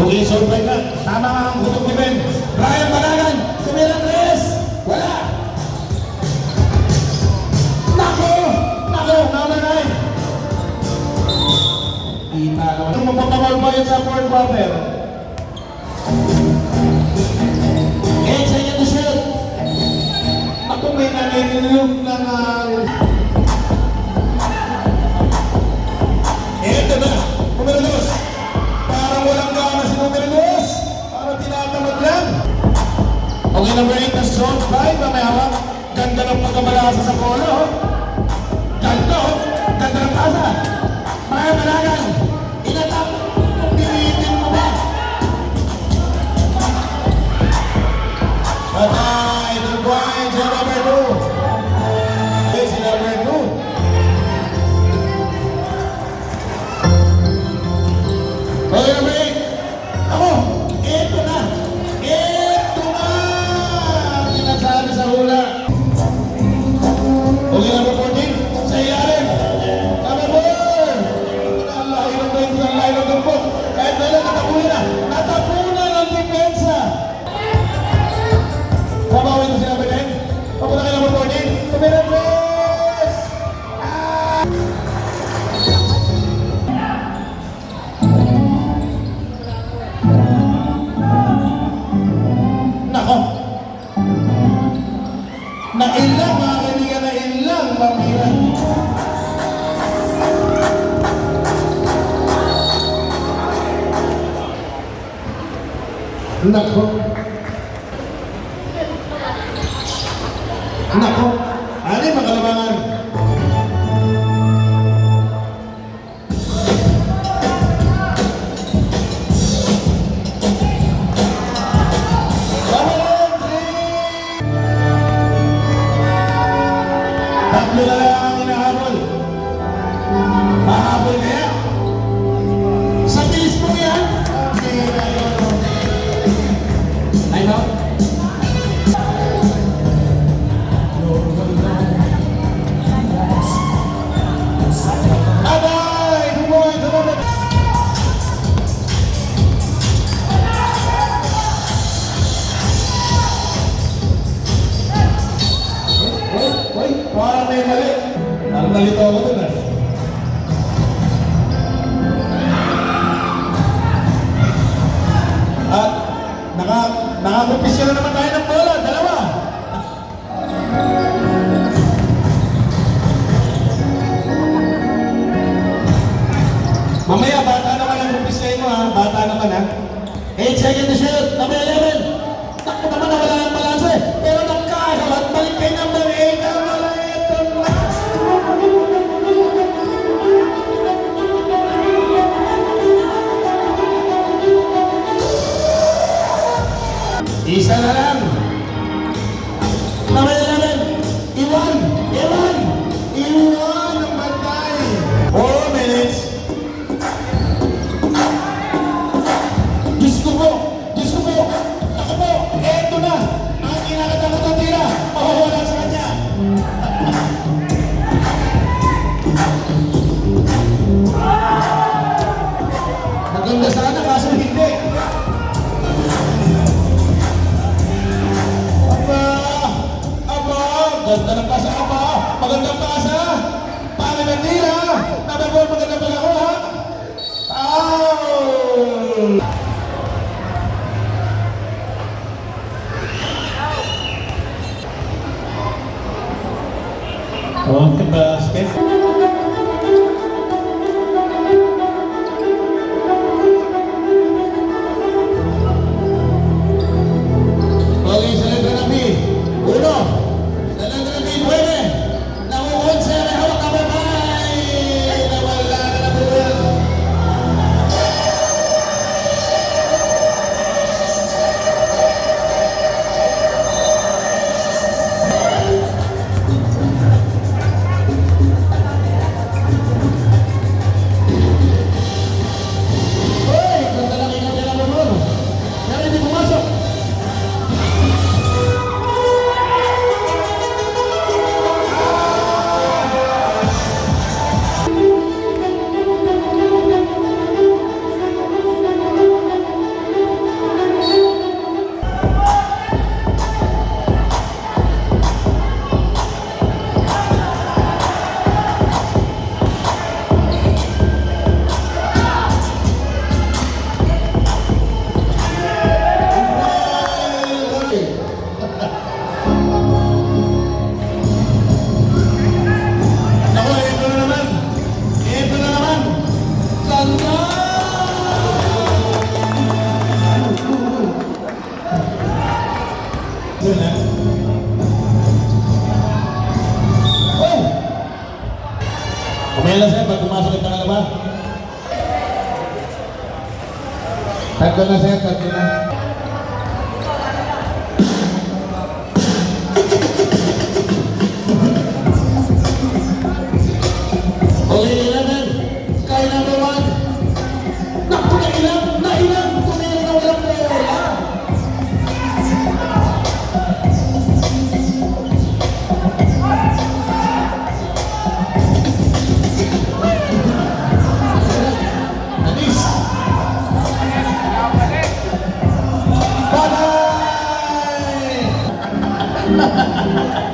Okay, so right na. Tama nga ang kutok ni Ben. Ryan Banagan, Camila Tres. Wala. Nako! Nako! Namanay! Kita naman. Ano mapapawal ba yun sa fourth quarter? Second to shoot. Ako may naninilog na Ito na. Numero 2. Parang walang gana si numero 2. Parang tinatamad lang. Okay, number 8 na zone 5. May hawak. Ganda ng pagkamalasa sa polo. Ganda. Ganda ng pasa. Mga Banagan. Inatap. Pilitin mo ba? Patay. 2 points. Si number 2. Si number 2. Okay, number 8. Ako. Ito na. Ito na. Sinasabi sa hula. Okay, number 14. Sa ilalim. Number 4. Ang lahi ng bento. Ang lahi ng tumpok. Kahit na lang, natapunan na. Natapunan ang depensa. Babawin ko si number 10. Papunta kay number 14. Tumira press! Nako! Nailang mga kaibigan, nailang mamira. Nako! Nako! Ano yung makalabangan? Tatlo na lang ang inahabol. Mahabol kaya? Sa bilis mo yan? Ay no? Abay! Bumoy! Tumabot! Uy! Parang may mali. Parang nalito ako dun ah. At nakakumpisya na naman tayo ng bola. Dalawa. Mamaya, bata naman ang kumpisyahin mo ha. Bata naman ha. 8 seconds to shoot. Number 11. Takbo naman na wala ang balanse. Pero nagkakalat. Balik kay number 8. Ang maliit ang isa na lang. Number 11. Iwan ang bantay. 4 minutes. Diyos ko po. Ako po. Eto na. Ang kinakatakot ang tira. Mawawala sa kanya. Maganda sana kaso hindi. Ganda ng pasa ka pa. Magandang pasa. Pangin ang tira. Nabagol, maganda pala ko ha. Ow! Oh, ke basket. Okay, salita nabi. Uno. Salita nabi, 9. Nakukonsa na hawak ka babay. Nawala na Tatlo na sir, tatlo na. Okay, 11. Sky number 1. Naku, nailang. Tumira na walang bola. Anis. Balay!